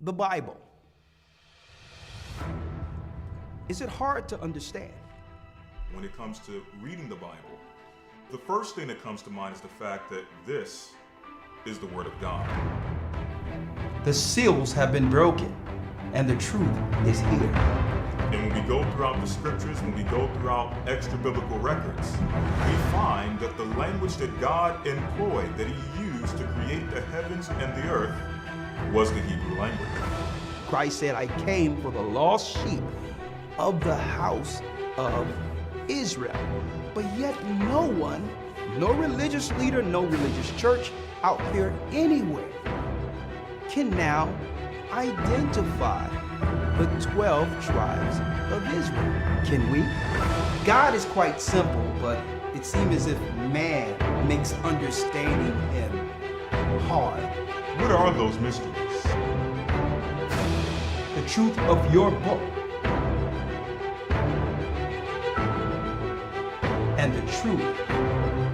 the Bible. Is it hard to understand? When it comes to reading the Bible, the first thing that comes to mind is the fact that this is the Word of God. The seals have been broken, and the truth is here. And when we go throughout the scriptures, when we go throughout extra biblical records, we find that the language that God employed, that He used to create the heavens and the earth, was the Hebrew language. Christ said, I came for the lost sheep of the house of Israel. But yet no one, no religious leader, no religious church out there anywhere can now identify the 12 tribes of Israel. Can we? God is quite simple, but it seems as if man makes understanding Him hard. What are those mysteries? The truth of your book and the truth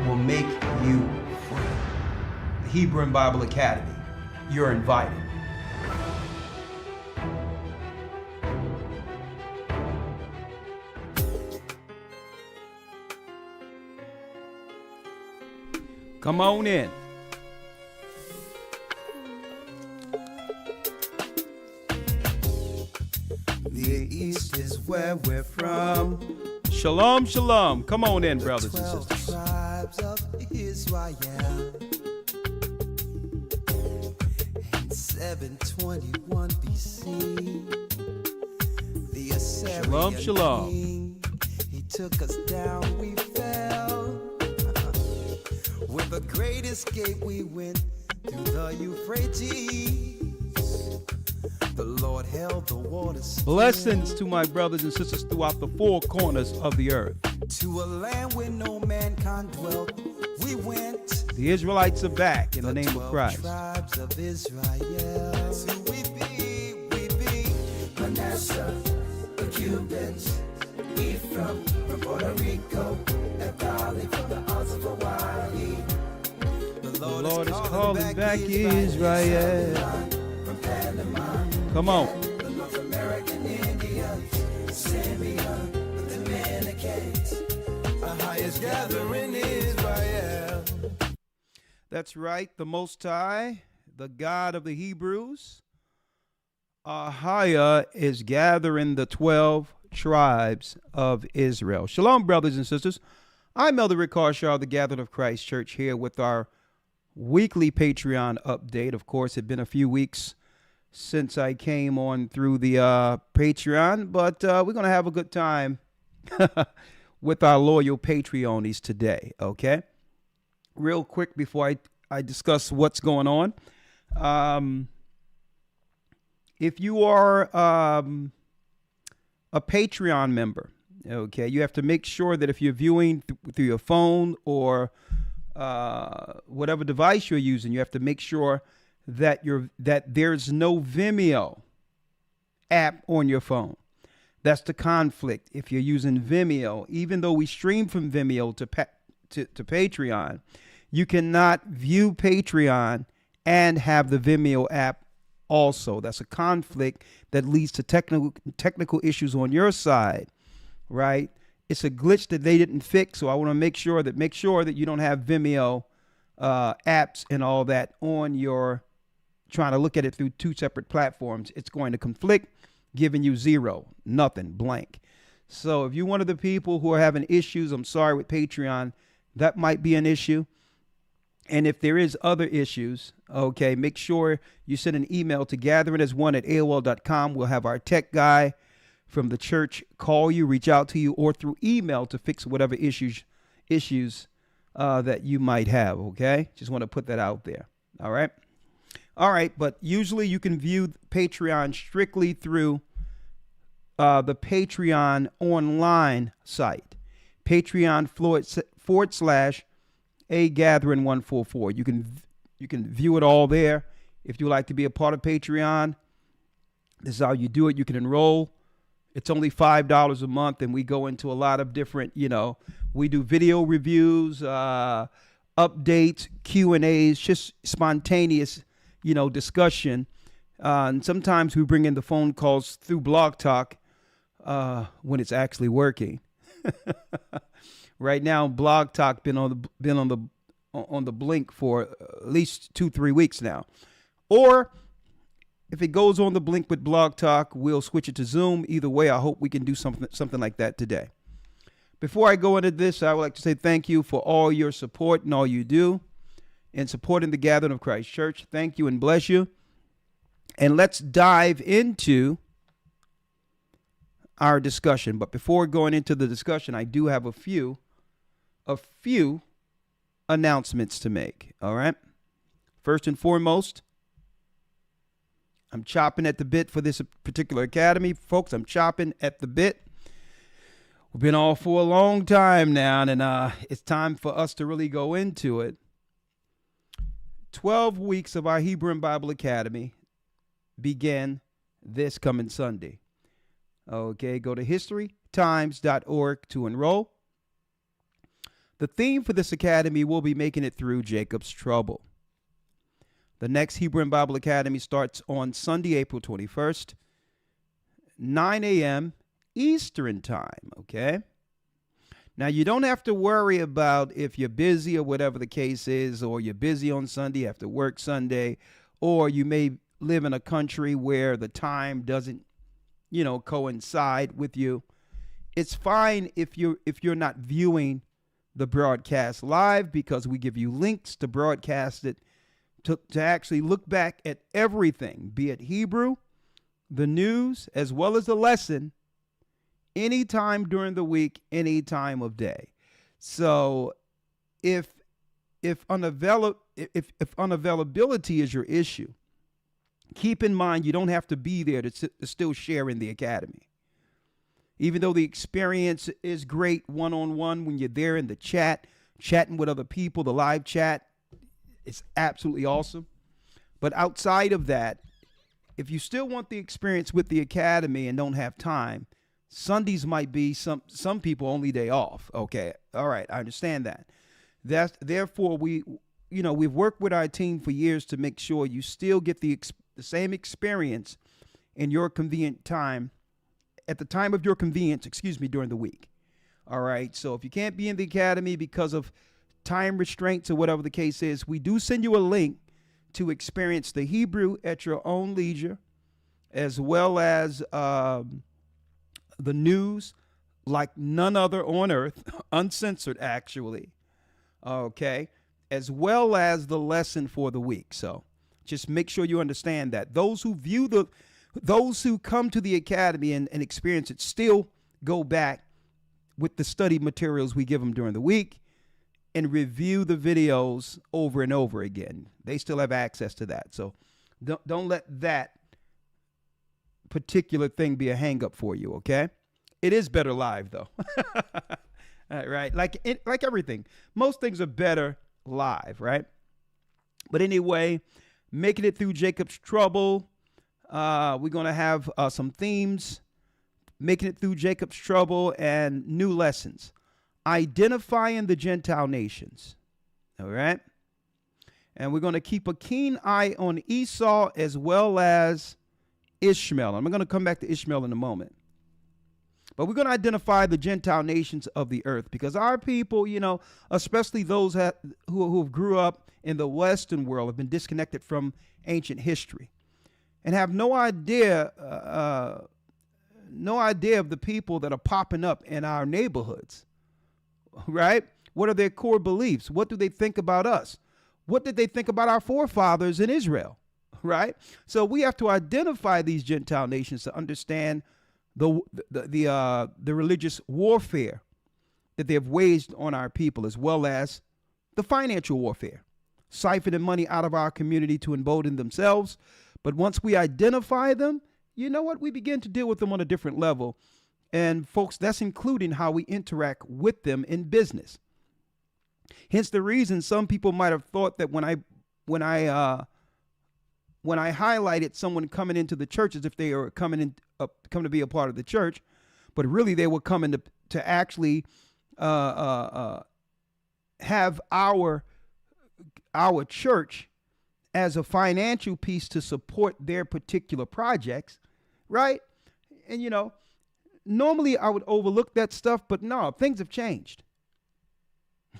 will make you free. The Hebrew and Bible Academy, you're invited. Come on in. The East is where we're from. Shalom, shalom. Come on in, brothers and sisters. Tribes of Israel. In 721 BC, the Assyrian Shalom, shalom. king, he took us down, we fell. With a great escape, we went through the Euphrates. The Lord held the waters still. Blessings to my brothers and sisters throughout the four corners of the earth. To a land where no mankind dwelt, we went. The Israelites are back in the name of 12 Christ. Tribes of Israel. That's who we be. Manasseh, the Cubans, Ephraim, from Puerto Rico, Naphtali from the Isles of Hawaii. The Lord is calling back Israel. From Panama, Come on. the North American Indians, Simeon, the Dominicans, our highest gathering Israel. That's right. The Most High, the God of the Hebrews, Ahia, is gathering the 12 tribes of Israel. Shalom, brothers and sisters. I'm Elder Rick Harshaw, the Gathered of Christ Church, here with our weekly Patreon update. Of course, it's been a few weeks since I came on through the Patreon, but we're going to have a good time with our loyal Patreonies today, okay? Real quick before I discuss what's going on. If you are a Patreon member, okay, you have to make sure that if you're viewing through your phone or whatever device you're using, you have to make sure that there's no Vimeo app on your phone. That's the conflict. If you're using Vimeo, even though we stream from Vimeo to Patreon, you cannot view Patreon and have the Vimeo app also. That's a conflict that leads to technical issues on your side, right? It's a glitch that they didn't fix, so I want to make sure that you don't have Vimeo apps and all that on your, trying to look at it through two separate platforms. It's going to conflict, giving you zero, nothing, blank. So if you're one of the people who are having issues, I'm sorry, with Patreon, that might be an issue. And if there is other issues, okay, make sure you send an email to gatheringas1@aol.com. We'll have our tech guy from the church call you, reach out to you, or through email to fix whatever issues that you might have, okay? Just want to put that out there, all right? All right, but usually you can view Patreon strictly through the Patreon online site, Patreon/AGathering144. You can view it all there. If you like to be a part of Patreon, this is how you do it. You can enroll. It's only $5 a month, and we go into a lot of different, we do video reviews, updates, Q&As, just spontaneous, discussion And sometimes we bring in the phone calls through Blog Talk when it's actually working. Right now, Blog Talk been on the blink for at least 2-3 weeks now. Or if it goes on the blink with Blog Talk, we'll switch it to Zoom. Either way, I hope we can do something like that today. Before I go into this, I would like to say thank you for all your support and all you do in supporting the Gathering of Christ Church. Thank you and bless you. And let's dive into our discussion. But before going into the discussion, I do have a few announcements to make. All right. First and foremost, I'm chopping at the bit for this particular academy. Folks, I'm chopping at the bit. We've been all for a long time now, and it's time for us to really go into it. 12 weeks of our Hebrew and Bible Academy begin this coming Sunday. Okay, go to historytimes.org to enroll. The theme for this academy will be making it through Jacob's trouble. The next Hebrew and Bible Academy starts on Sunday, April 21st, 9 a.m. Eastern time, okay? Now, you don't have to worry about if you're busy or whatever the case is, or you're busy on Sunday, you have to work Sunday, or you may live in a country where the time doesn't, coincide with you. It's fine if you're not viewing the broadcast live, because we give you links to broadcast it, to actually look back at everything, be it Hebrew, the news, as well as the lesson, anytime during the week, any time of day. So if unavailability is your issue, keep in mind you don't have to be there to still share in the academy. Even though the experience is great one-on-one when you're there in the chat, chatting with other people, the live chat, it's absolutely awesome. But outside of that, if you still want the experience with the academy and don't have time, Sundays might be some people only day off. Okay. All right. I understand that. Therefore we've worked with our team for years to make sure you still get the same experience in your convenient time, at the time of your convenience, during the week. All right. So if you can't be in the academy because of time restraints or whatever the case is, we do send you a link to experience the Hebrew at your own leisure, as well as the news like none other on earth, uncensored actually, okay, as well as the lesson for the week. So just make sure you understand that. Those who come to the academy and experience it still go back with the study materials we give them during the week and review the videos over and over again. They still have access to that. So don't let that particular thing be a hang up for you, okay? It is better live though. Right? Like everything. Most things are better live, right? But anyway, making it through Jacob's trouble. We're going to have some themes, making it through Jacob's trouble, and new lessons. Identifying the Gentile nations. All right? And we're going to keep a keen eye on Esau as well as Ishmael. I'm going to come back to Ishmael in a moment. But we're going to identify the Gentile nations of the earth, because our people, especially those who grew up in the Western world, have been disconnected from ancient history and have no idea of the people that are popping up in our neighborhoods, right? What are their core beliefs? What do they think about us? What did they think about our forefathers in Israel, right? So we have to identify these Gentile nations to understand the religious warfare that they have waged on our people, as well as the financial warfare, siphoning money out of our community to embolden themselves. But once we identify them, you know what? We begin to deal with them on a different level. And folks, that's including how we interact with them in business. Hence the reason some people might have thought that when I highlighted someone coming into the church as if they are come to be a part of the church, but really they were coming to actually have our church as a financial piece to support their particular projects, right? And, normally I would overlook that stuff, but no, things have changed.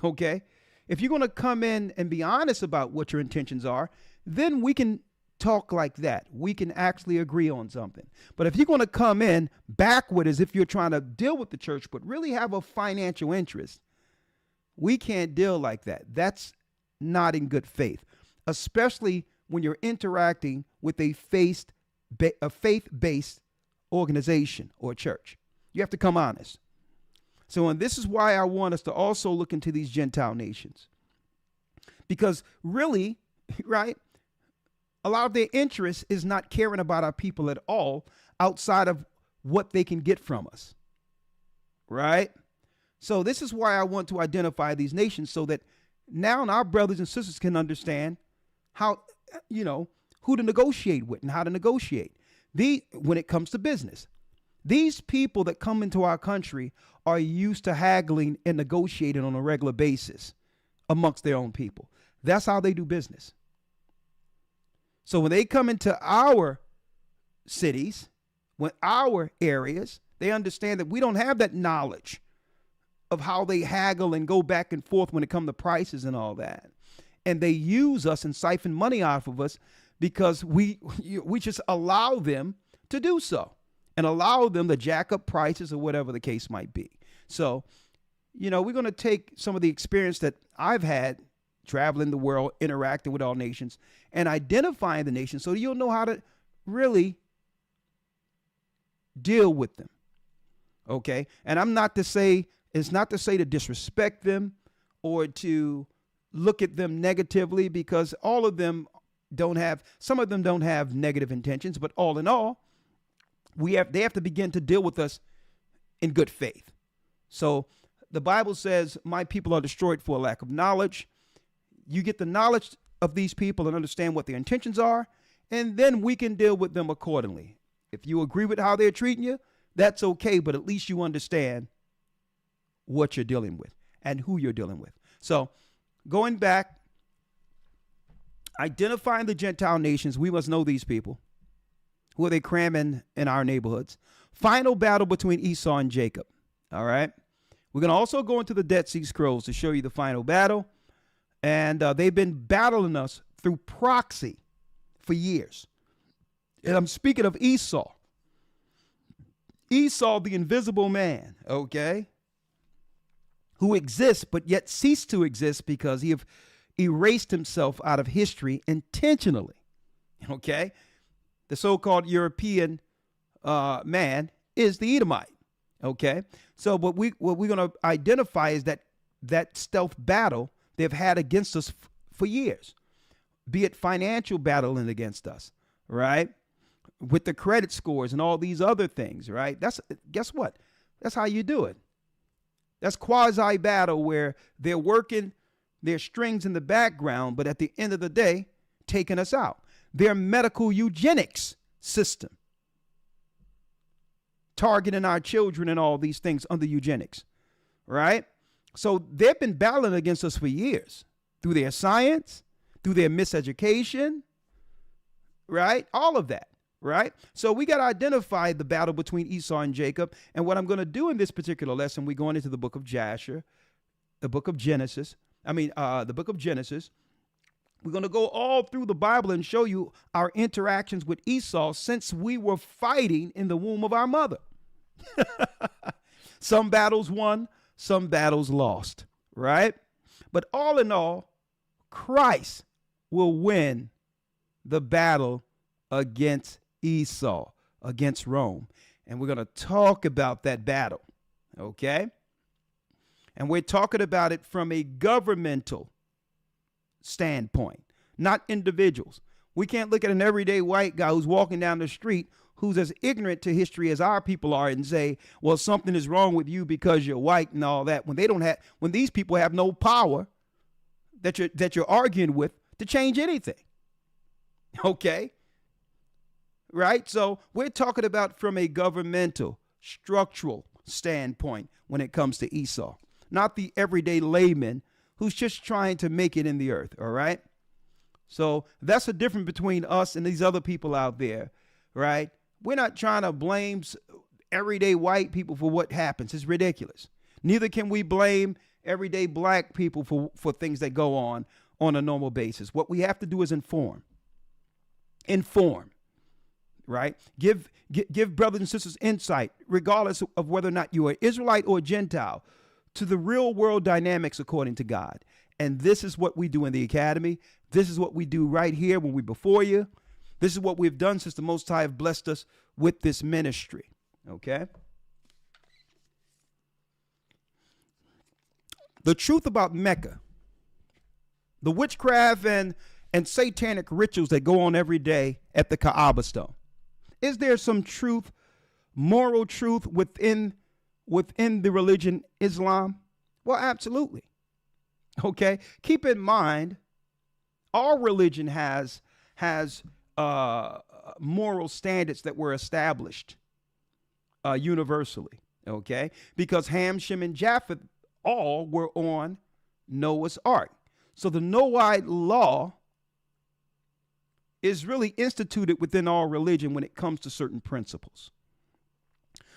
Okay? If you're going to come in and be honest about what your intentions are, then we can talk like that. We can actually agree on something. But if you're going to come in backward as if you're trying to deal with the church, but really have a financial interest, we can't deal like that. That's not in good faith, especially when you're interacting with a faith-based organization or church. You have to come honest. So, and this is why I want us to also look into these Gentile nations. Because really, right, a lot of their interest is not caring about our people at all outside of what they can get from us, right? So this is why I want to identify these nations so that now our brothers and sisters can understand how, who to negotiate with and how to negotiate when it comes to business. These people that come into our country are used to haggling and negotiating on a regular basis amongst their own people. That's how they do business. So when they come into our cities, our areas, they understand that we don't have that knowledge of how they haggle and go back and forth when it comes to prices and all that. And they use us and siphon money off of us because we just allow them to do so and allow them to jack up prices or whatever the case might be. So, we're going to take some of the experience that I've had traveling the world, interacting with all nations, and identifying the nations so you'll know how to really deal with them. Okay? And it's not to say to disrespect them or to look at them negatively, because some of them don't have negative intentions, but all in all, they have to begin to deal with us in good faith. So the Bible says, my people are destroyed for a lack of knowledge. You get the knowledge of these people and understand what their intentions are, and then we can deal with them accordingly. If you agree with how they're treating you, that's okay, but at least you understand what you're dealing with and who you're dealing with. So going back, identifying the Gentile nations, we must know these people. Who are they cramming in our neighborhoods? Final battle between Esau and Jacob. All right. We're going to also go into the Dead Sea Scrolls to show you the final battle. And they've been battling us through proxy for years. And I'm speaking of Esau. Esau, the invisible man, okay, who exists but yet ceased to exist because he have erased himself out of history intentionally, okay? The so-called European man is the Edomite, okay? So what we're going to identify is that stealth battle they've had against us for years, be it financial battling against us, right? With the credit scores and all these other things, right? Guess what? That's how you do it. That's quasi battle where they're working their strings in the background, but at the end of the day, taking us out. Their medical eugenics system, targeting our children and all these things under eugenics, right? So they've been battling against us for years through their science, through their miseducation, right? All of that, right? So we got to identify the battle between Esau and Jacob. And what I'm going to do in this particular lesson, we're going into the book of Jasher, the book of Genesis. The book of Genesis. We're going to go all through the Bible and show you our interactions with Esau since we were fighting in the womb of our mother. Some battles won, some battles lost, right? But all in all, Christ will win the battle against Esau, against Rome. And we're going to talk about that battle, okay? And we're talking about it from a governmental standpoint, not individuals. We can't look at an everyday white guy who's walking down the street who's as ignorant to history as our people are and say, well, something is wrong with you because you're white and all that, when these people have no power that you're arguing with to change anything. Okay? Right? So we're talking about from a governmental, structural standpoint when it comes to Esau, not the everyday layman who's just trying to make it in the earth. All right? So that's the difference between us and these other people out there, right? We're not trying to blame everyday white people for what happens. It's ridiculous. Neither can we blame everyday black people for things that go on a normal basis. What we have to do is inform, right? Give brothers and sisters insight, regardless of whether or not you are Israelite or Gentile, to the real world dynamics according to God. And this is what we do in the academy. This is what we do right here when we're before you. This is what we've done since the Most High have blessed us with this ministry. Okay? The truth about Mecca, the witchcraft and satanic rituals that go on every day at the Kaaba stone. Is there some truth, moral truth within the religion Islam? Well, absolutely. Okay. Keep in mind, our religion has moral standards that were established universally. Okay, because Ham, Shem, and Japheth all were on Noah's Ark. So the Noahide law is really instituted within our religion when it comes to certain principles.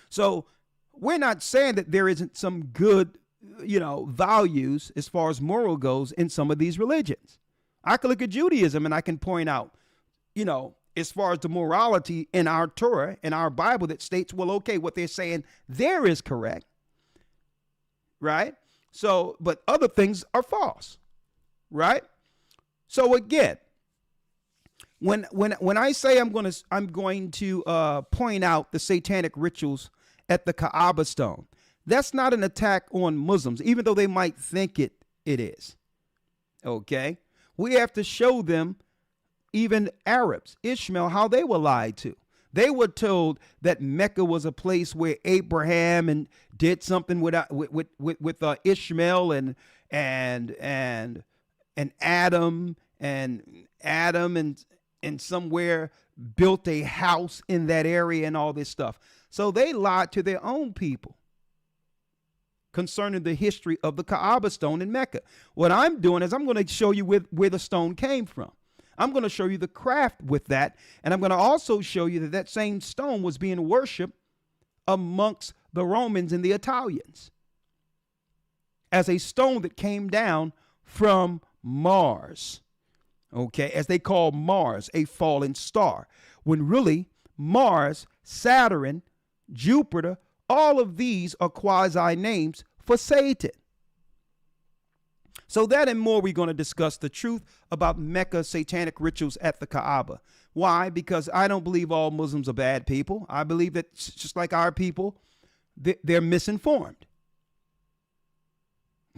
So we're not saying that there isn't some good, values as far as moral goes in some of these religions. I can look at Judaism and I can point out, as far as the morality in our Torah, in our Bible, that states, well, okay, what they're saying there is correct. Right? So, but other things are false. Right? So again, when I say I'm going to point out the satanic rituals at the Kaaba stone, that's not an attack on Muslims, even though they might think it is. Okay? We have to show them, even Arabs, Ishmael, how they were lied to. They were told that Mecca was a place where Abraham and did something with Ishmael and Adam and somewhere built a house in that area and all this stuff. So they lied to their own people concerning the history of the Kaaba stone in Mecca. What I'm doing is I'm going to show you where the stone came from. I'm going to show you the craft with that. And I'm going to also show you that same stone was being worshiped amongst the Romans and the Italians as a stone that came down from Mars. Okay, as they call Mars, a fallen star, when really Mars, Saturn, Jupiter, all of these are quasi names for Satan. So that and more, we're going to discuss the truth about Mecca satanic rituals at the Kaaba. Why? Because I don't believe all Muslims are bad people. I believe that just like our people, they're misinformed.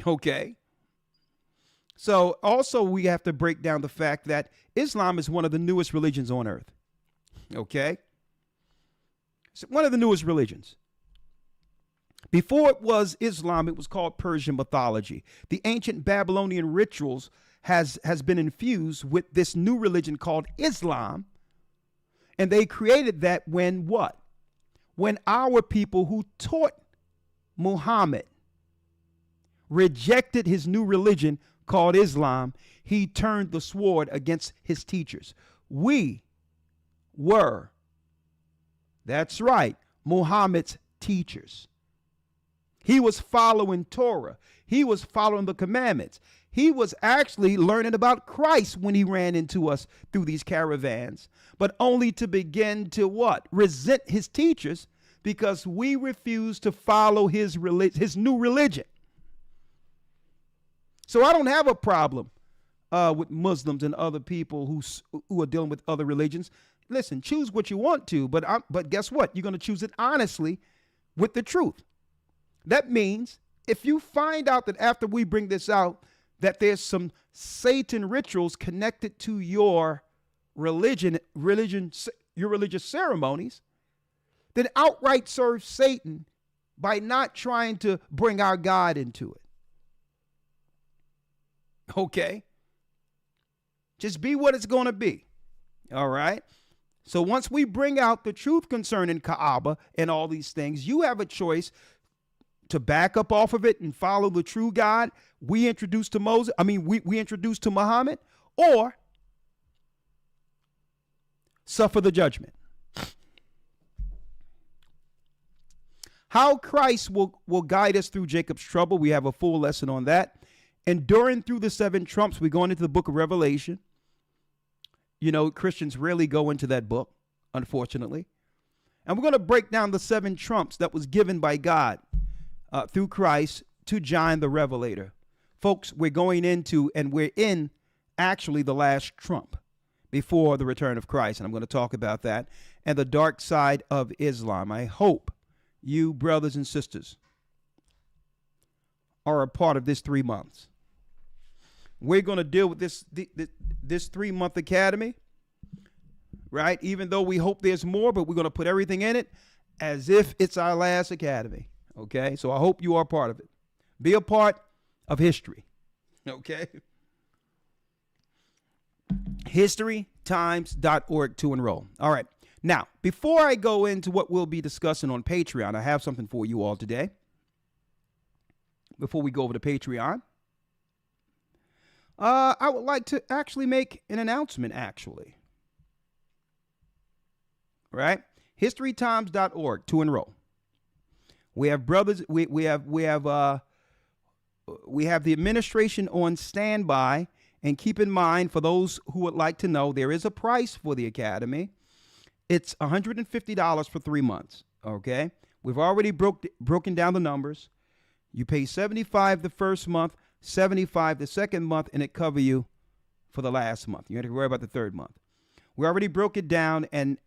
Okay. So also we have to break down the fact that Islam is one of the newest religions on earth. Okay. It's one of the newest religions. Before it was Islam, it was called Persian mythology. The ancient Babylonian rituals has been infused with this new religion called Islam. And they created that when what? When our people who taught Muhammad rejected his new religion called Islam, he turned the sword against his teachers. We were, that's right, Muhammad's teachers. He was following Torah. He was following the commandments. He was actually learning about Christ when he ran into us through these caravans, but only to begin to what? Resent his teachers because we refused to follow his new religion. So I don't have a problem with Muslims and other people who are dealing with other religions. Listen, choose what you want to, but guess what? You're going to choose it honestly with the truth. That means if you find out that after we bring this out, that there's some Satan rituals connected to your religion, your religious ceremonies, then outright serve Satan by not trying to bring our God into it. Okay? Just be what it's going to be. All right? So once we bring out the truth concerning Kaaba and all these things, you have a choice to back up off of it and follow the true God we introduced to Moses. We introduced to Muhammad, or suffer the judgment. How Christ will guide us through Jacob's trouble. We have a full lesson on that. Enduring through the 7 trumps. We're going into the book of Revelation. You know, Christians rarely go into that book, unfortunately. And we're going to break down the 7 trumps that was given by God through Christ to John the Revelator. Folks, we're going into, and we're in actually the last trump before the return of Christ. And I'm going to talk about that and the dark side of Islam. I hope you brothers and sisters are a part of this 3 months. We're going to deal with this 3-month academy, right? Even though we hope there's more, but we're going to put everything in it as if it's our last academy. Okay. So I hope you are part of it. Be a part of history. Okay. historytimes.org to enroll. All right. Now, before I go into what we'll be discussing on Patreon, I have something for you all today. Before we go over to Patreon, I would like to actually make an announcement, actually. Right? historytimes.org to enroll. We have brothers, we have the administration on standby, and keep in mind, for those who would like to know, there is a price for the academy. It's $150 for 3 months. Okay. We've already broken down the numbers. You pay $75 the first month, $75 the second month, and it covers you for the last month. You don't have to worry about the third month. We already broke it down, and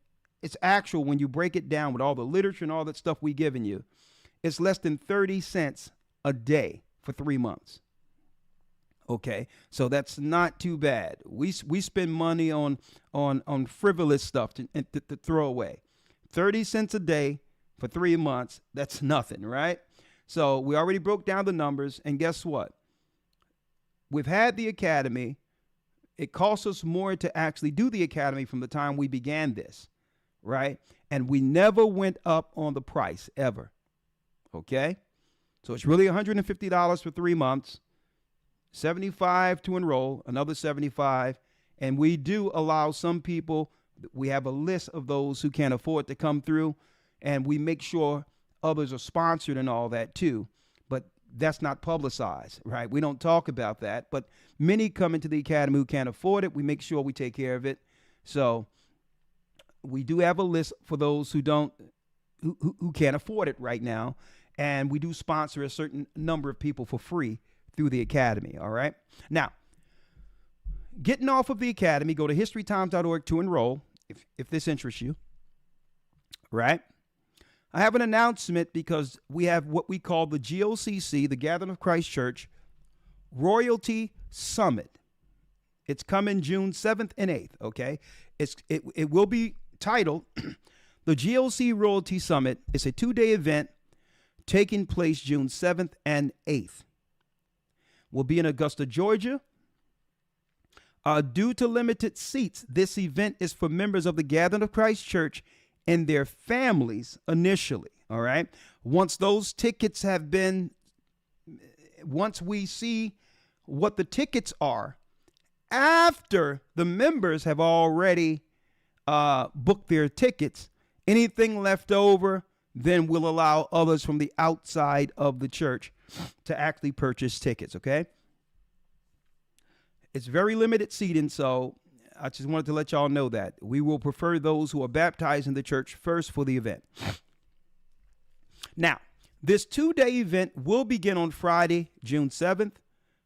it's actual when you break it down with all the literature and all that stuff we given you. It's less than 30 cents a day for 3 months. Okay, so that's not too bad. We spend money on frivolous stuff to throw away. 30 cents a day for 3 months, that's nothing, right? So we already broke down the numbers, and guess what? We've had the academy. It costs us more to actually do the academy from the time we began this, right? And we never went up on the price, ever. Okay? So it's really $150 for 3 months. $75 to enroll, another $75, and we do allow some people. We have a list of those who can't afford to come through, and we make sure others are sponsored and all that too. But that's not publicized, right? We don't talk about that. But many come into the academy who can't afford it. We make sure we take care of it. So we do have a list for those who can't afford it right now, and we do sponsor a certain number of people for free through the academy. All right. Now, getting off of the academy, go to historytimes.org to enroll if this interests you. Right. I have an announcement because we have what we call the GOCC, the Gathering of Christ Church Royalty Summit. It's coming June 7th and 8th. Okay. It will be titled the GOC Royalty Summit. It's a 2-day event taking place June 7th and 8th. Will be in Augusta, Georgia. Due to limited seats, this event is for members of the Gathering of Christ Church and their families initially. All right. Once those tickets have been, once we see what the tickets are, after the members have already booked their tickets, anything left over, then we'll allow others from the outside of the church to actually purchase tickets. Okay. It's very limited seating, so I just wanted to let y'all know that we will prefer those who are baptized in the church first for the event. Now, this 2-day event will begin on Friday, June 7th,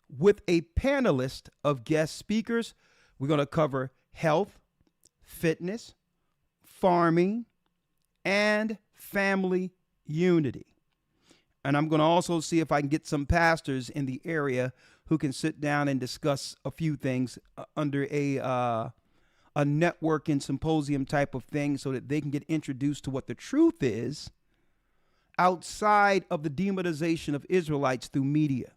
with a panelist of guest speakers. We're going to cover health, fitness, farming, and family unity. And I'm going to also see if I can get some pastors in the area who can sit down and discuss a few things under a networking symposium type of thing so that they can get introduced to what the truth is outside of the demonization of Israelites through media,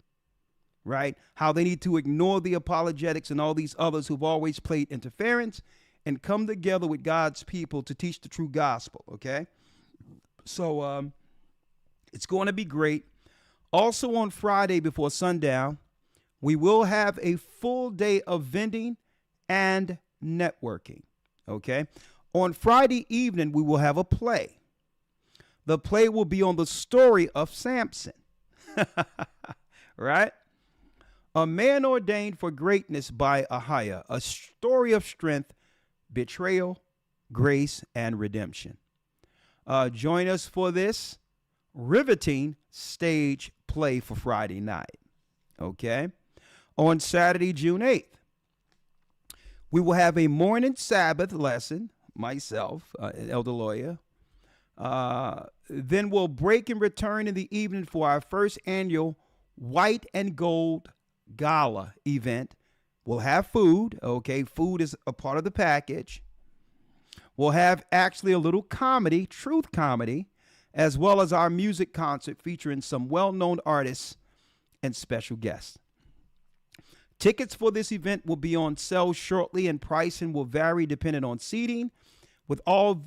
right? How they need to ignore the apologetics and all these others who've always played interference and come together with God's people to teach the true gospel, okay? So it's going to be great. Also on Friday before sundown, we will have a full day of vending and networking, okay? On Friday evening, we will have a play. The play will be on the story of Samson, right? A man ordained for greatness by Ahiah, a story of strength, betrayal, grace, and redemption. Join us for this riveting stage play for Friday night, okay? On Saturday, June 8th, we will have a morning Sabbath lesson, myself, Elder Lawyer. Then we'll break and return in the evening for our first annual White and Gold Gala event. We'll have food, okay? Food is a part of the package. We'll have actually a little comedy, truth comedy, as well as our music concert featuring some well-known artists and special guests. Tickets for this event will be on sale shortly, and pricing will vary depending on seating, with all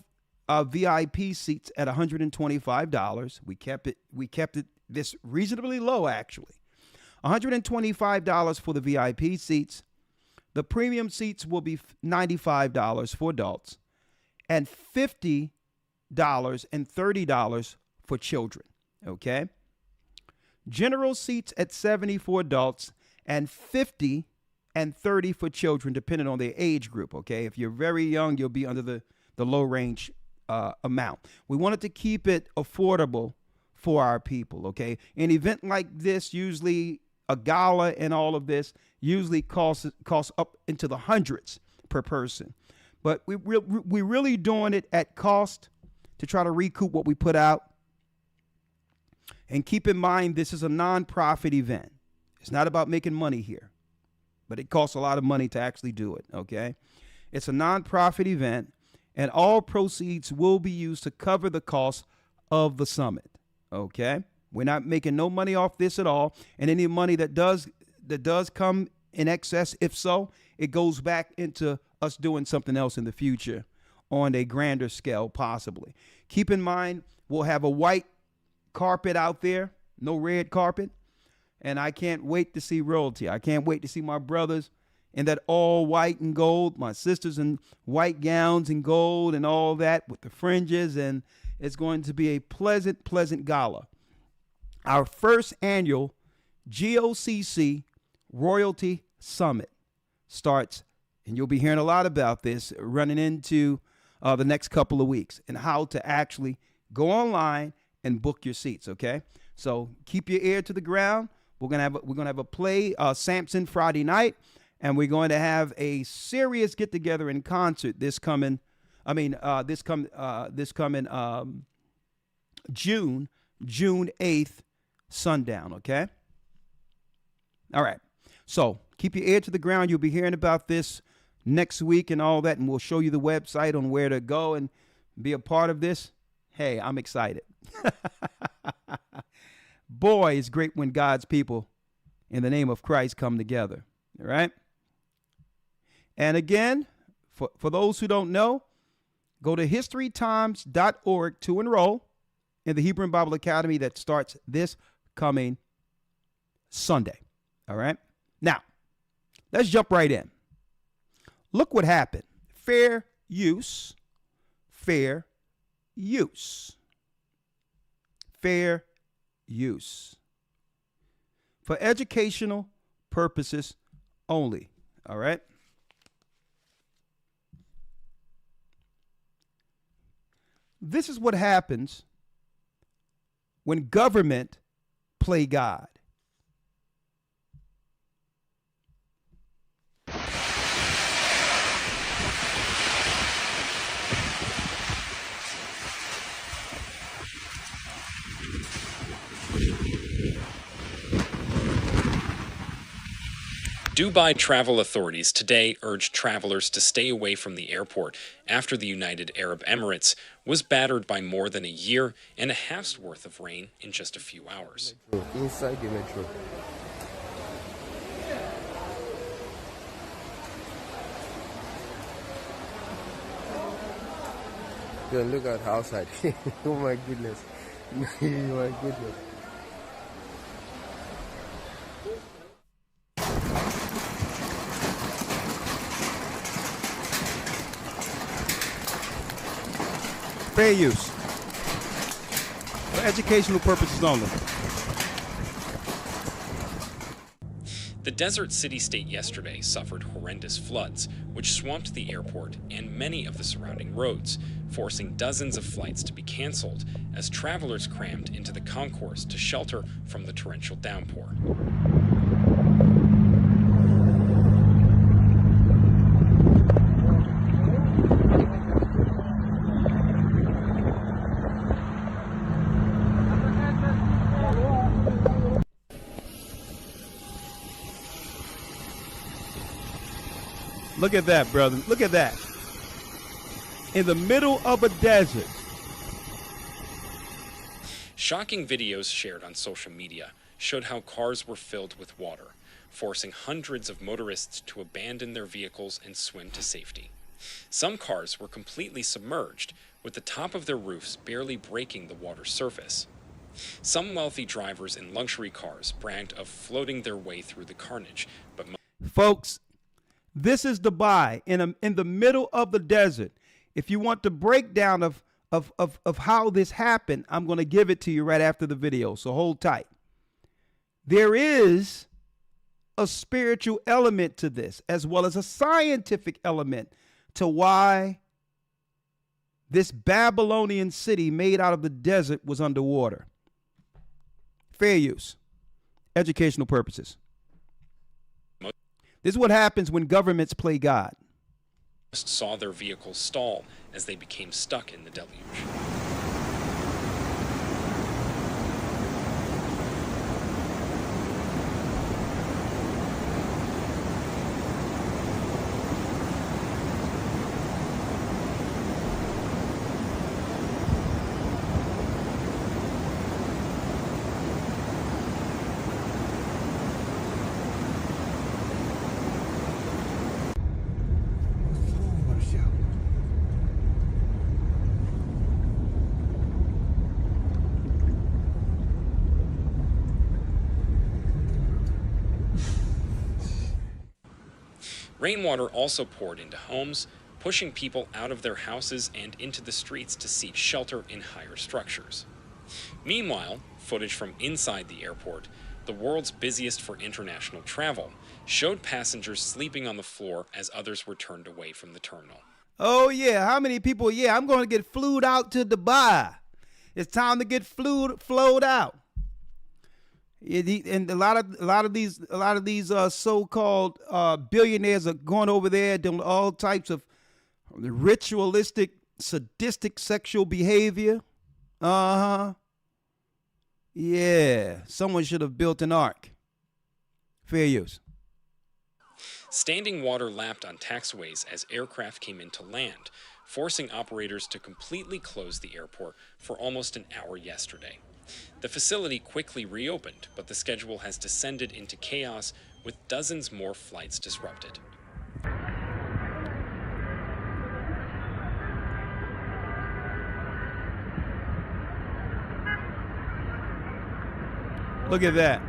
VIP seats at $125. We kept it this reasonably low, actually. $125 for the VIP seats. The premium seats will be $95 for adults, and $50 and $30 for children, okay? General seats at $70 for adults and $50 and $30 for children, depending on their age group, okay? If you're very young, you'll be under the low range amount. We wanted to keep it affordable for our people, okay? An event like this, usually a gala and all of this, usually costs up into the hundreds per person. But we're really doing it at cost to try to recoup what we put out. And keep in mind, this is a nonprofit event. It's not about making money here, but it costs a lot of money to actually do it, okay? It's a nonprofit event, and all proceeds will be used to cover the cost of the summit, okay? We're not making no money off this at all, and any money that does come in excess, if so, it goes back into us doing something else in the future on a grander scale, possibly. Keep in mind, we'll have a white carpet out there, no red carpet. And I can't wait to see royalty. I can't wait to see my brothers in that all white and gold, my sisters in white gowns and gold and all that with the fringes. And it's going to be a pleasant, pleasant gala. Our first annual GOCC Royalty Summit starts, and you'll be hearing a lot about this running into the next couple of weeks, and how to actually go online and book your seats, okay? So keep your ear to the ground. We're gonna have a play, Samson, Friday night, and we're going to have a serious get together and concert this coming June 8th, sundown. Okay. All right. So keep your ear to the ground. You'll be hearing about this next week and all that, and we'll show you the website on where to go and be a part of this. Hey, I'm excited. Boy, it's great when God's people in the name of Christ come together. All right. And again, for those who don't know, go to historytimes.org to enroll in the Hebrew Bible Academy that starts this coming Sunday. All right. Now, let's jump right in. Look what happened. Fair use. Fair use. Fair use. For educational purposes only. All right. This is what happens when government play God. Dubai travel authorities today urged travelers to stay away from the airport after the United Arab Emirates was battered by more than a year and a half's worth of rain in just a few hours. Inside the metro. Yo, look at outside. Oh my goodness. My goodness. Fair use. For educational purposes only. The desert city-state yesterday suffered horrendous floods, which swamped the airport and many of the surrounding roads, forcing dozens of flights to be canceled as travelers crammed into the concourse to shelter from the torrential downpour. Look at that, brother. Look at that. In the middle of a desert. Shocking videos shared on social media showed how cars were filled with water, forcing hundreds of motorists to abandon their vehicles and swim to safety. Some cars were completely submerged, with the top of their roofs barely breaking the water's surface. Some wealthy drivers in luxury cars bragged of floating their way through the carnage, but Folks, this is Dubai in the middle of the desert. If you want the breakdown of how this happened, I'm going to give it to you right after the video, so hold tight. There is a spiritual element to this, as well as a scientific element to why this Babylonian city made out of the desert was underwater. Fair use. Educational purposes. This is what happens when governments play God. saw their vehicles stall as they became stuck in the deluge. Rainwater also poured into homes, pushing people out of their houses and into the streets to seek shelter in higher structures. Meanwhile, footage from inside the airport, the world's busiest for international travel, showed passengers sleeping on the floor as others were turned away from the terminal. Oh, yeah. How many people? Yeah, I'm going to get flued out to Dubai. It's time to get flowed out. And a lot of these so-called billionaires are going over there doing all types of ritualistic, sadistic sexual behavior. Yeah, someone should have built an ark. Fair use. Standing water lapped on taxiways as aircraft came into land, forcing operators to completely close the airport for almost an hour yesterday. The facility quickly reopened, but the schedule has descended into chaos with dozens more flights disrupted. Look at that.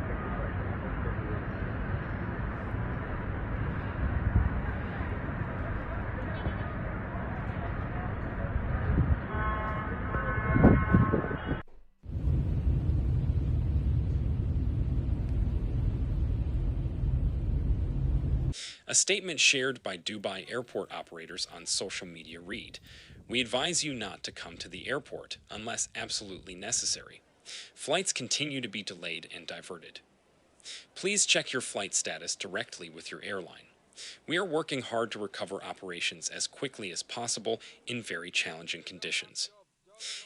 A statement shared by Dubai airport operators on social media read, "We advise you not to come to the airport unless absolutely necessary. Flights continue to be delayed and diverted. Please check your flight status directly with your airline. We are working hard to recover operations as quickly as possible in very challenging conditions."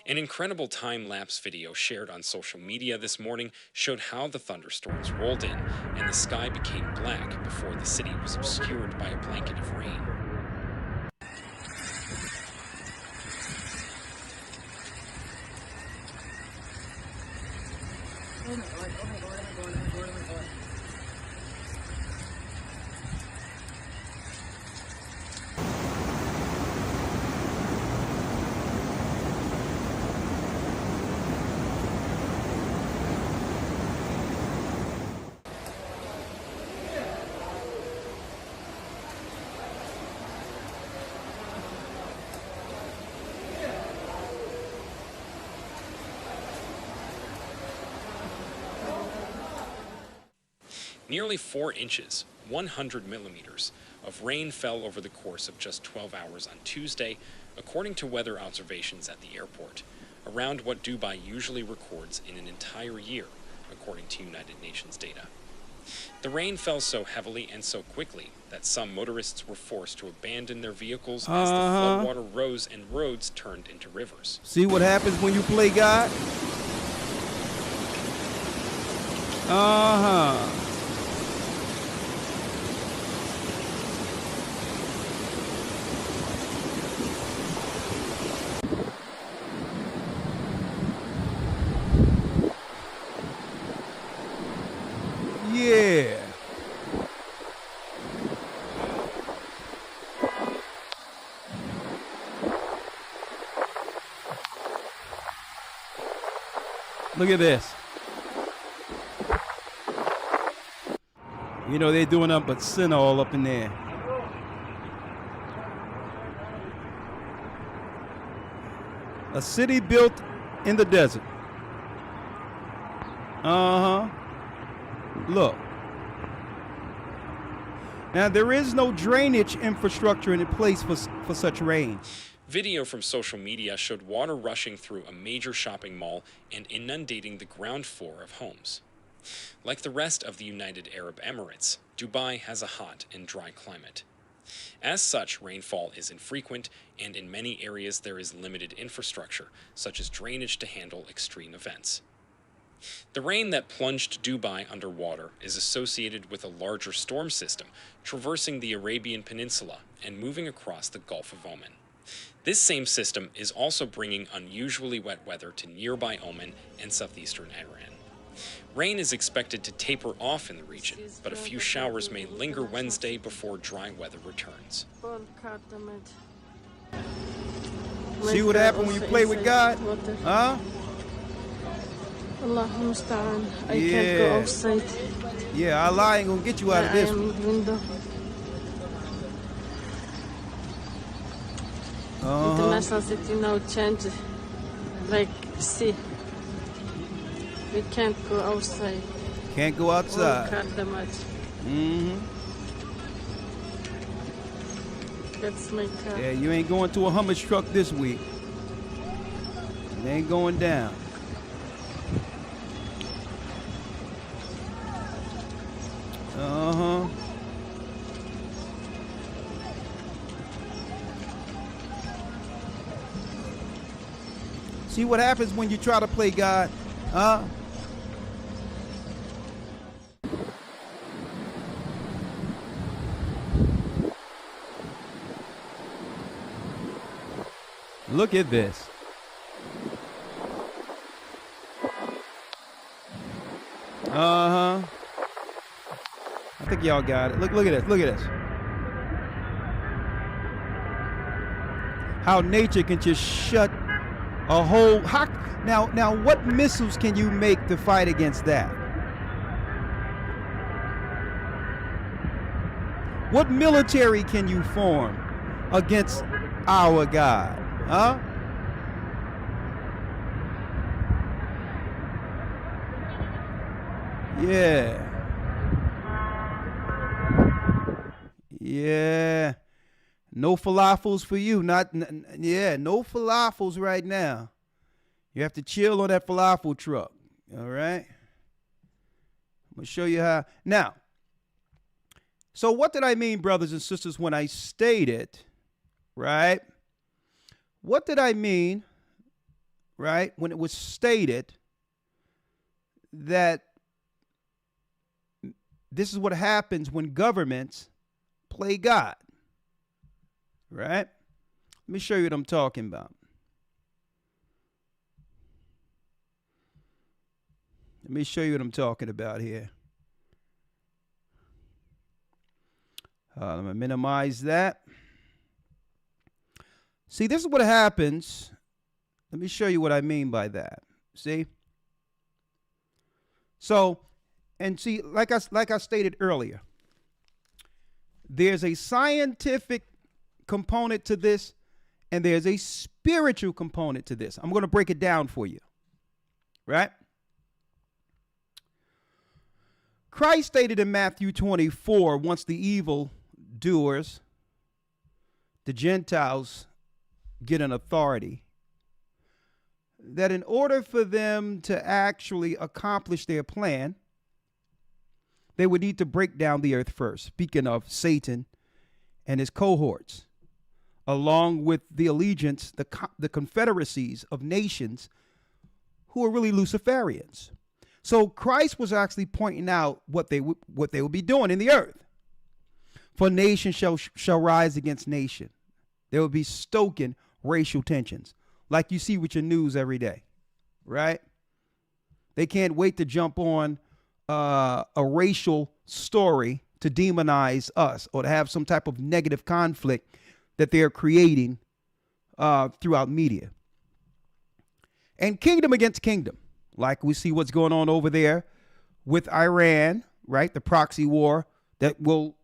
An incredible time-lapse video shared on social media this morning showed how the thunderstorms rolled in and the sky became black before the city was obscured by a blanket of rain. Nearly 4 inches, 100 millimeters, of rain fell over the course of just 12 hours on Tuesday, according to weather observations at the airport, around what Dubai usually records in an entire year, according to United Nations data. The rain fell so heavily and so quickly that some motorists were forced to abandon their vehicles as the floodwater rose and roads turned into rivers. See what happens when you play God? Yeah. Look at this. You know, they're doing up but sin all up in there. A city built in the desert. Look. Now, there is no drainage infrastructure in place for such rain. Video from social media showed water rushing through a major shopping mall and inundating the ground floor of homes. Like the rest of the United Arab Emirates, Dubai has a hot and dry climate. As such, rainfall is infrequent, and in many areas there is limited infrastructure, such as drainage to handle extreme events. The rain that plunged Dubai underwater is associated with a larger storm system traversing the Arabian Peninsula and moving across the Gulf of Oman. This same system is also bringing unusually wet weather to nearby Oman and southeastern Iran. Rain is expected to taper off in the region, but a few showers may linger Wednesday before dry weather returns. See what happens when you play with God? Huh? Allah musta'an. I can't go outside. Yeah, Allah ain't gonna get you out of this I am one. in the window. International city now change. Like, see. We can't go outside. Can't go outside. That's my car. Yeah, you ain't going to a Hummus truck this week. It ain't going down. See what happens when you try to play God, huh? Look at this. I think y'all got it. Look at this. Look at this. How nature can just shut a whole. Now, what missiles can you make to fight against that? What military can you form against our God? Huh? Yeah. Yeah. No falafels for you. No falafels right now. You have to chill on that falafel truck. All right? I'm going to show you how. Now, so what did I mean, brothers and sisters, when I stated, right? What did I mean, right, when it was stated that this is what happens when governments play God, right? Let me show you what I'm talking about. Let me show you what I'm talking about here. Let me minimize that. See, this is what happens. Let me show you what I mean by that. See? So, and see, like I stated earlier, there's a scientific component to this, and there's a spiritual component to this. I'm going to break it down for you. Right? Christ stated in Matthew 24, once the evil doers, the Gentiles, get an authority, that in order for them to actually accomplish their plan, they would need to break down the earth first. Speaking of Satan and his cohorts, along with the allegiance, the confederacies of nations who are really Luciferians. So Christ was actually pointing out what they would be doing in the earth. For nation shall rise against nation. There will be stoking racial tensions, like you see with your news every day, right? They can't wait to jump on a racial story to demonize us or to have some type of negative conflict that they're creating throughout media. And kingdom against kingdom, like we see what's going on over there with Iran, right? The proxy war that will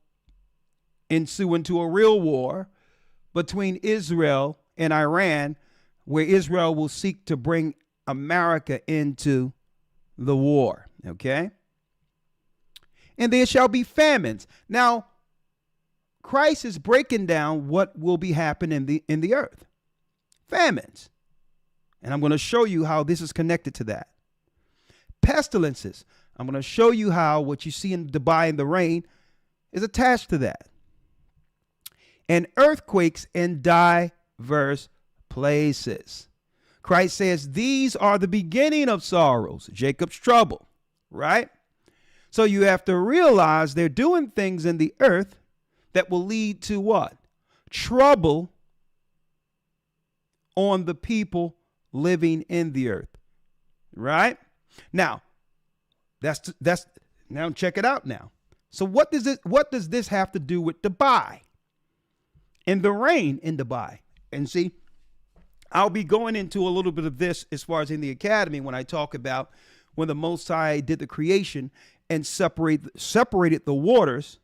ensue into a real war between Israel and Iran, where Israel will seek to bring America into the war, okay? And there shall be famines. Now, Christ is breaking down what will be happening in the earth. Famines. And I'm going to show you how this is connected to that. Pestilences. I'm going to show you how what you see in Dubai in the rain is attached to that. And earthquakes in diverse places. Christ says these are the beginning of sorrows, Jacob's trouble, right? So you have to realize they're doing things in the earth that will lead to what? Trouble on the people living in the earth, right? Now, that's now check it out now. So what does this have to do with Dubai and the rain in Dubai? And see, I'll be going into a little bit of this as far as in the academy when I talk about when the Most High did the creation and separated the waters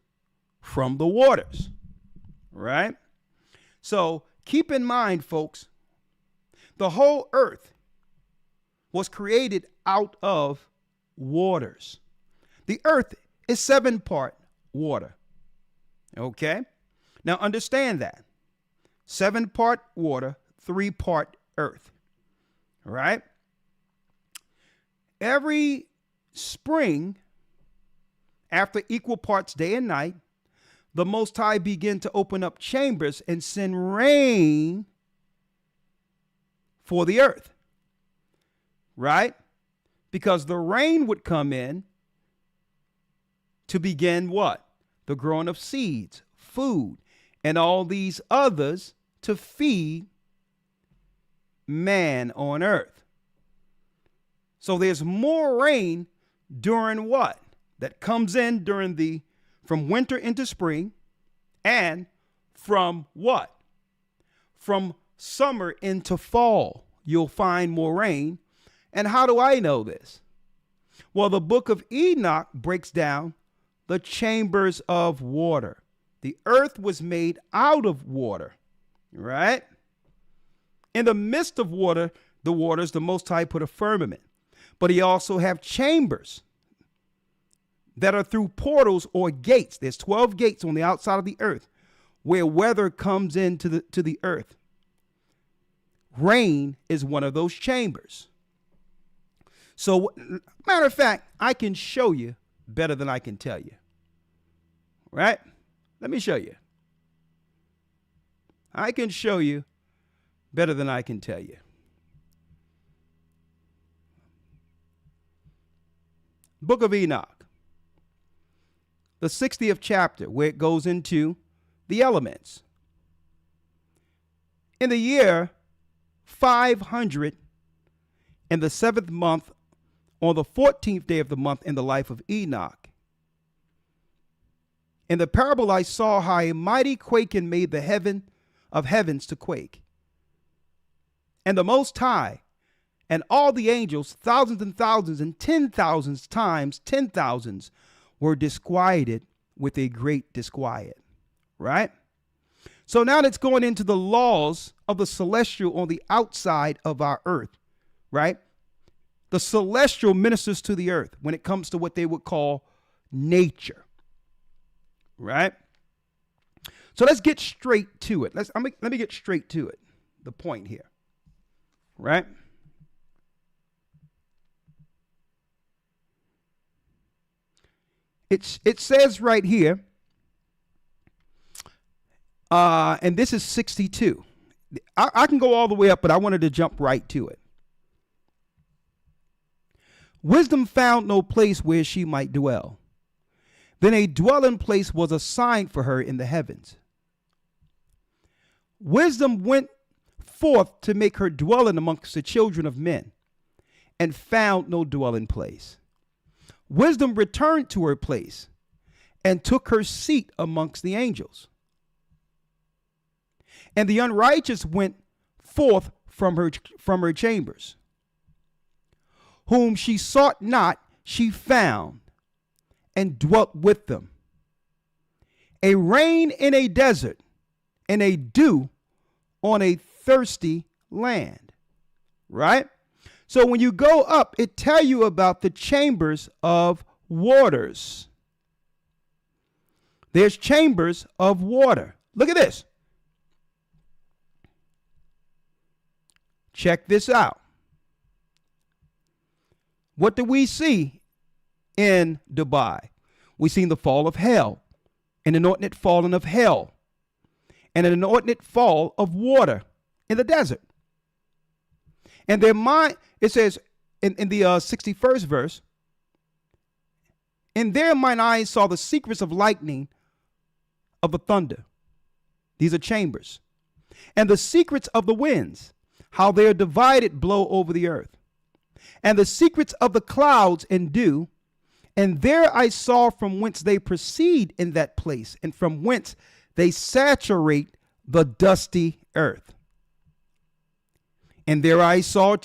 from the waters, right? So keep in mind, folks, the whole earth was created out of waters. The earth is 7-part water, okay? Now understand that. 7-part water, 3-part earth, all right? Every spring, after equal parts day and night, the Most High began to open up chambers and send rain for the earth, right? Because the rain would come in to begin what? The growing of seeds, food, and all these others to feed man on earth. So there's more rain during what? That comes in during from winter into spring, and from what? From summer into fall, you'll find more rain. And how do I know this? Well, the book of Enoch breaks down the chambers of water. The earth was made out of water, right? In the midst of water, the waters, the Most High put a firmament. But he also have chambers that are through portals or gates. There's 12 gates on the outside of the earth where weather comes into the earth. Rain is one of those chambers. So, matter of fact, I can show you better than I can tell you. Right? Let me show you. I can show you better than I can tell you. Book of Enoch, the 60th chapter, where it goes into the elements. In the year 500, in the 7th month, on the 14th day of the month in the life of Enoch. In the parable I saw how a mighty quaking made the heaven of heavens to quake. And the Most High and all the angels, thousands and thousands and 10,000s times 10,000s, were disquieted with a great disquiet. Right? So now that's going into the laws of the celestial on the outside of our earth. Right? The celestial ministers to the earth when it comes to what they would call nature. Right? So let's get straight to it. Let me get straight to it. The point here. Right? It says right here, and this is 62. I can go all the way up, but I wanted to jump right to it. Wisdom found no place where she might dwell. Then a dwelling place was assigned for her in the heavens. Wisdom went forth to make her dwelling amongst the children of men, and found no dwelling place. Wisdom returned to her place, and took her seat amongst the angels. And the unrighteous went forth from her chambers. Whom she sought not, she found, and dwelt with them. A rain in a desert, and a dew on a thirsty land. Right? So when you go up, it tells you about the chambers of waters. There's chambers of water. Look at this. Check this out. What do we see in Dubai? We see the fall of hell, an inordinate falling of hell, and an inordinate fall of water in the desert. And their mind, it says in the 61st verse, in there mine eyes saw the secrets of lightning of the thunder. These are chambers. And the secrets of the winds, how they are divided blow over the earth. And the secrets of the clouds and dew. And there I saw from whence they proceed in that place, and from whence they saturate the dusty earth. And there I saw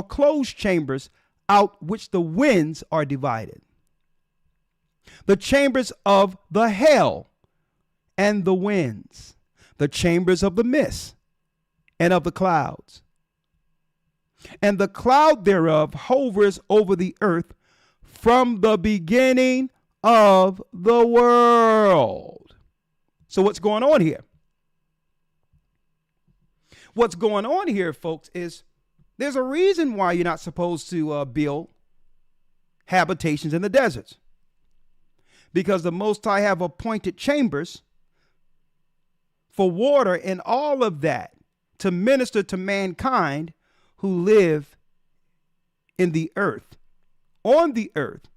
closed chambers, out which the winds are divided. The chambers of the hell and the winds, the chambers of the mist and of the clouds. And the cloud thereof hovers over the earth from the beginning of the world. So what's going on here? What's going on here, folks, is there's a reason why you're not supposed to build habitations in the deserts. Because the Most High have appointed chambers for water and all of that to minister to mankind who live in the earth, on the earth,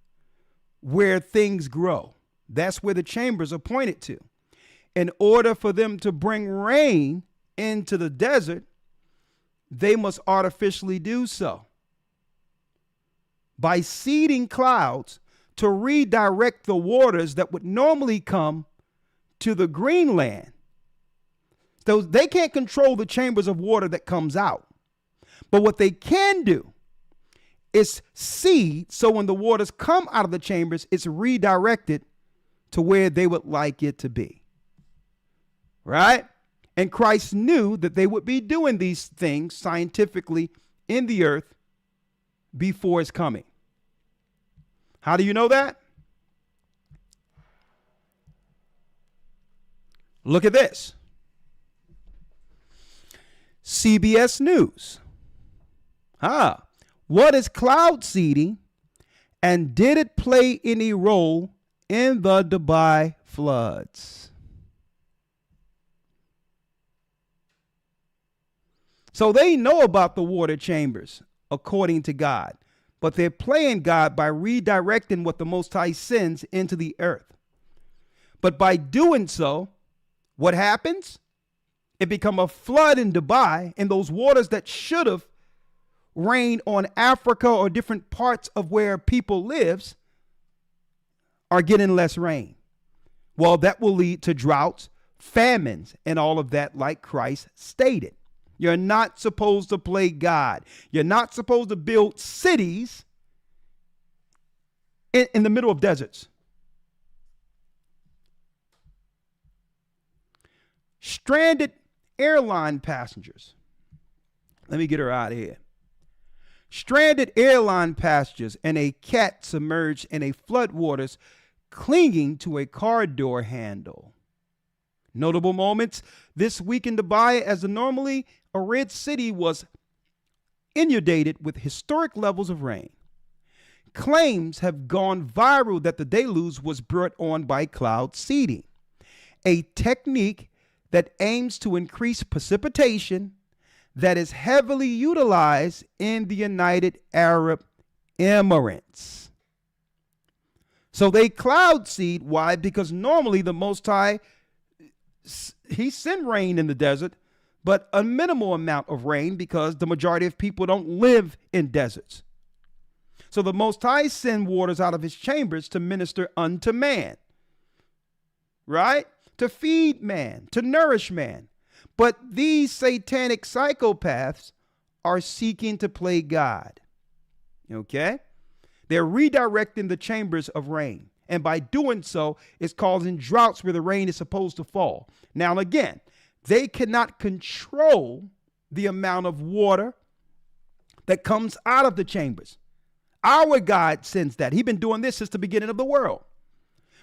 where things grow. That's where the chambers are pointed to. In order for them to bring rain into the desert, they must artificially do so by seeding clouds to redirect the waters that would normally come to the green land. So they can't control the chambers of water that comes out. But what they can do is seed, so when the waters come out of the chambers, it's redirected to where they would like it to be. Right? And Christ knew that they would be doing these things scientifically in the earth before his coming. How do you know that? Look at this. CBS News. What is cloud seeding, and did it play any role in the Dubai floods? So they know about the water chambers according to God, but they're playing God by redirecting what the Most High sends into the earth. But by doing so, what happens? It become a flood in Dubai, and those waters that should have rained on Africa or different parts of where people lives are getting less rain. Well, that will lead to droughts, famines, and all of that, like Christ stated. You're not supposed to play God. You're not supposed to build cities in the middle of deserts. Stranded airline passengers. Let me get her out of here. stranded airline passengers, and a cat submerged in a floodwaters clinging to a car door handle. Notable moments this week in Dubai, as the normally arid city was inundated with historic levels of rain. Claims have gone viral that the deluge was brought on by cloud seeding, a technique that aims to increase precipitation that is heavily utilized in the United Arab Emirates. So they cloud seed. Why? Because normally the Most High, he sent rain in the desert, but a minimal amount of rain because the majority of people don't live in deserts. So the Most High send waters out of his chambers to minister unto man, right? To feed man, to nourish man. But these satanic psychopaths are seeking to play God, okay? They're redirecting the chambers of rain. And by doing so, it's causing droughts where the rain is supposed to fall. Now, again, they cannot control the amount of water that comes out of the chambers. Our God sends that. He's been doing this since the beginning of the world.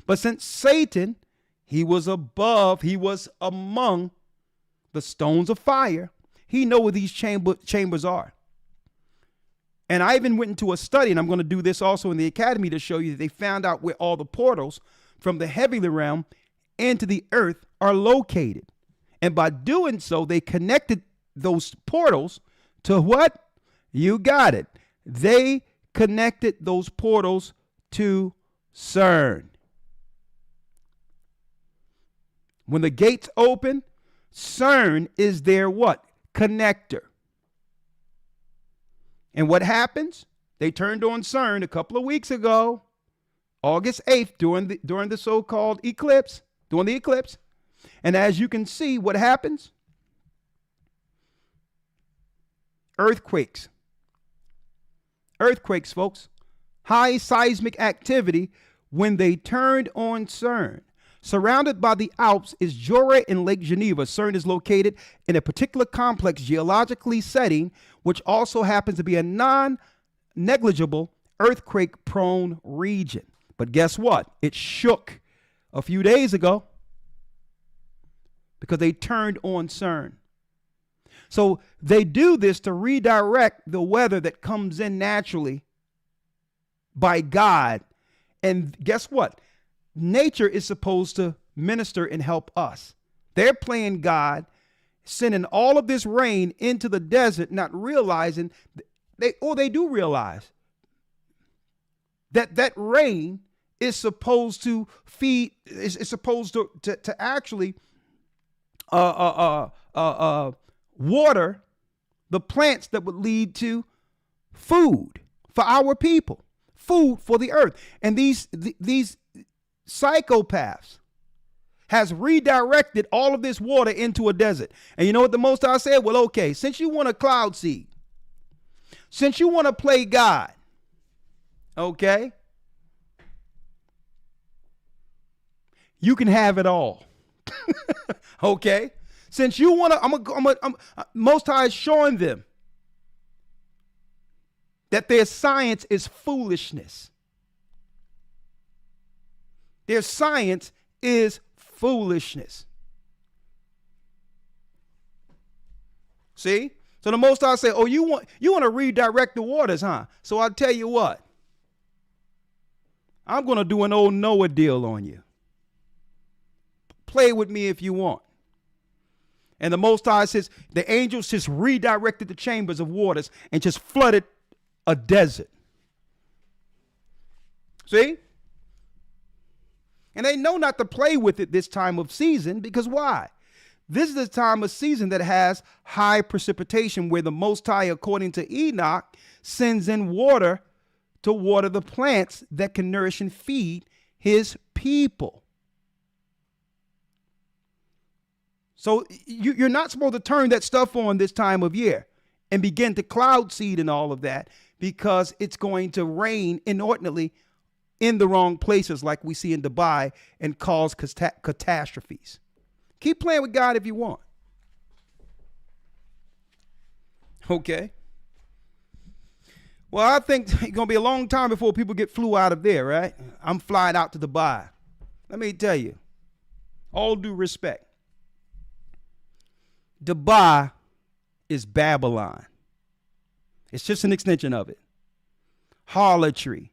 But since Satan, he was among the stones of fire, he knows where these chambers are. And I even went into a study, and I'm going to do this also in the academy to show you that they found out where all the portals from the heavenly realm into the earth are located. And by doing so, they connected those portals to what? You got it. They connected those portals to CERN. When the gates open, CERN is their what? Connector. And what happens? They turned on CERN a couple of weeks ago, August 8th, during the so-called eclipse, during the eclipse. And as you can see, what happens? Earthquakes. Earthquakes, folks. High seismic activity when they turned on CERN. Surrounded by the Alps is Jura and Lake Geneva. CERN is located in a particular complex geologically setting, which also happens to be a non-negligible earthquake-prone region. But guess what? It shook a few days ago because they turned on CERN. So they do this to redirect the weather that comes in naturally by God. And guess what? Nature is supposed to minister and help us. They're playing God, sending all of this rain into the desert, not realizing they do realize that rain is supposed to feed, is supposed to actually water the plants that would lead to food for our people, food for the earth. And these psychopaths has redirected all of this water into a desert. And you know what the Most High said? Well, okay, since you want to cloud seed, since you want to play God, okay, you can have it all. Okay? Since you want to, Most High is showing them that their science is foolishness. Their science is foolishness. See? So the Most High say, oh, you want to redirect the waters, huh? So I'll tell you what. I'm going to do an old Noah deal on you. Play with me if you want. And the Most High says the angels just redirected the chambers of waters and just flooded a desert. See? And they know not to play with it this time of season, because why? This is the time of season that has high precipitation, where the Most High, according to Enoch, sends in water to water the plants that can nourish and feed his people. So you're not supposed to turn that stuff on this time of year and begin to cloud seed and all of that, because it's going to rain inordinately in the wrong places like we see in Dubai and cause catastrophes. Keep playing with God if you want. Well, I think it's going to be a long time before people get flew out of there, right? I'm flying out to Dubai. Let me tell you, all due respect, Dubai is Babylon. It's just an extension of it. Harlotry,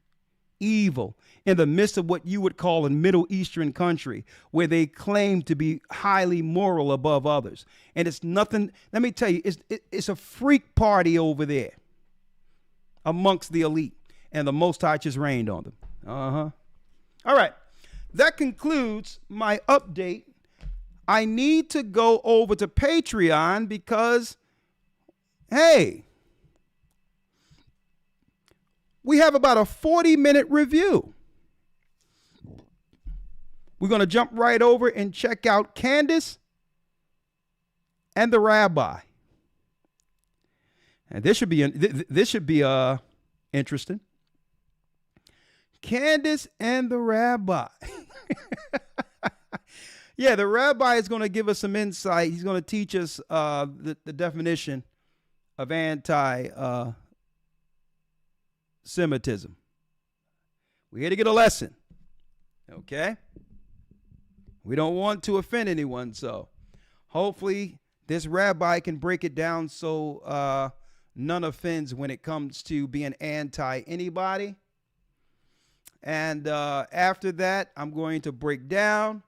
evil, in the midst of what you would call a Middle Eastern country where they claim to be highly moral above others. And it's nothing, let me tell you, it's a freak party over there amongst the elite. And the Most High just rained on them. All right. That concludes my update. I need to go over to Patreon because, hey, we have about a 40-minute review. We're going to jump right over and check out Candace and the Rabbi. And this should be interesting. Candace and the Rabbi. Yeah, the Rabbi is going to give us some insight. He's going to teach us the definition of anti-Semitism. We're here to get a lesson. Okay? We don't want to offend anyone, so hopefully this rabbi can break it down so none offends when it comes to being anti-anybody. And after that, I'm going to break down,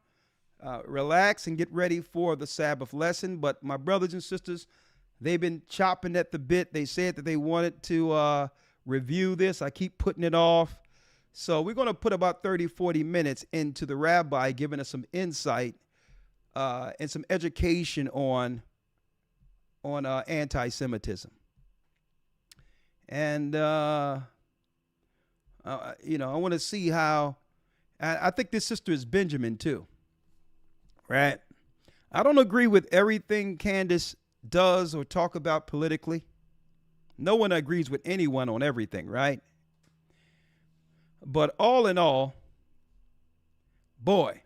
relax, and get ready for the Sabbath lesson. But my brothers and sisters, they've been chopping at the bit. They said that they wanted to review this. I keep putting it off. So we're going to put about 30, 40 minutes into the rabbi giving us some insight and some education on anti-Semitism. And, I want to see how, I think this sister is Benjamin too, right? I don't agree with everything Candace does or talk about politically. No one agrees with anyone on everything, right? But all in all, boy,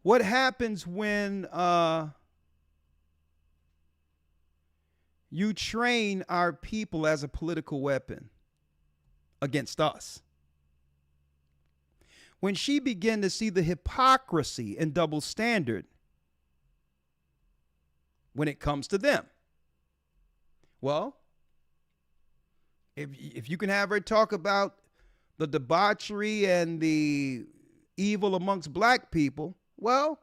what happens when you train our people as a political weapon against us? When she began to see the hypocrisy and double standard when it comes to them. Well, if you can have her talk about the debauchery and the evil amongst black people, well,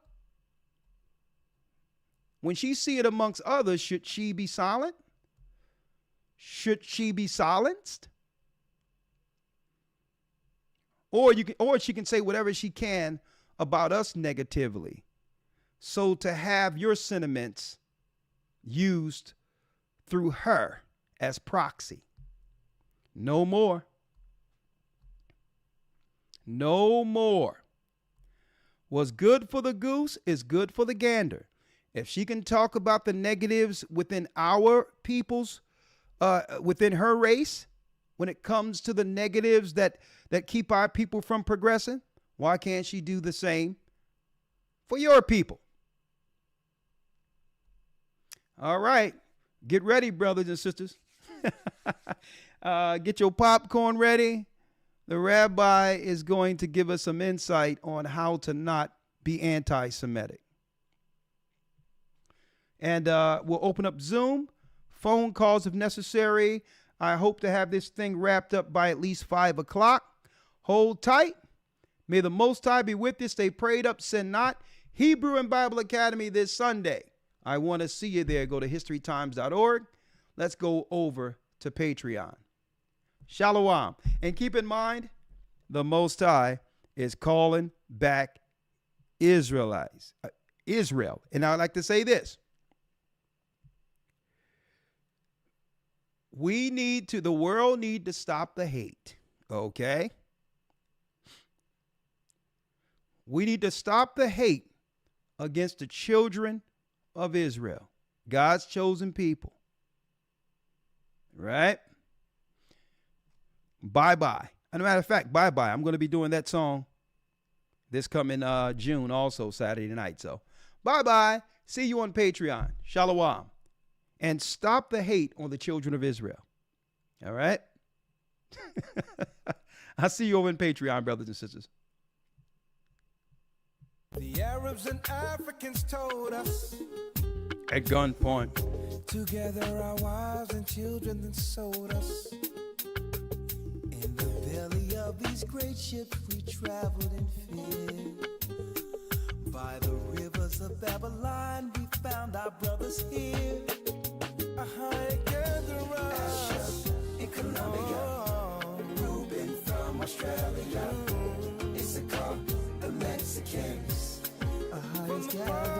when she see it amongst others, should she be silent? Should she be silenced? Or she can say whatever she can about us negatively. So to have your sentiments used through her as proxy. No more. No more. What's good for the goose is good for the gander. If she can talk about the negatives within our people's, within her race, when it comes to the negatives that keep our people from progressing, why can't she do the same for your people? All right. Get ready, brothers and sisters. Get your popcorn ready. The rabbi is going to give us some insight on how to not be anti-Semitic. And we'll open up Zoom, phone calls if necessary. I hope to have this thing wrapped up by at least 5 o'clock. Hold tight. May the Most High be with you. Stay prayed up, sin not. Hebrew and Bible Academy this Sunday. I want to see you there. Go to historytimes.org. Let's go over to Patreon. Shalom. And keep in mind, the Most High is calling back Israel. And I like to say this. The world need to stop the hate. Okay? We need to stop the hate against the children of Israel, God's chosen people. Right? Bye-bye. As a matter of fact, bye-bye. I'm going to be doing that song this coming June, also Saturday night. So, bye-bye. See you on Patreon. Shalom. And stop the hate on the children of Israel. All right. I'll see you over in Patreon, brothers and sisters. The Arabs and Africans told us At gunpoint. to gather our wives and children, then sold us. In the belly of these great ships we traveled in fear. By the rivers of Babylon we found our brothers here. Together us in Colombia, Reuben from Australia, Issachar, the Mexicans. Gathered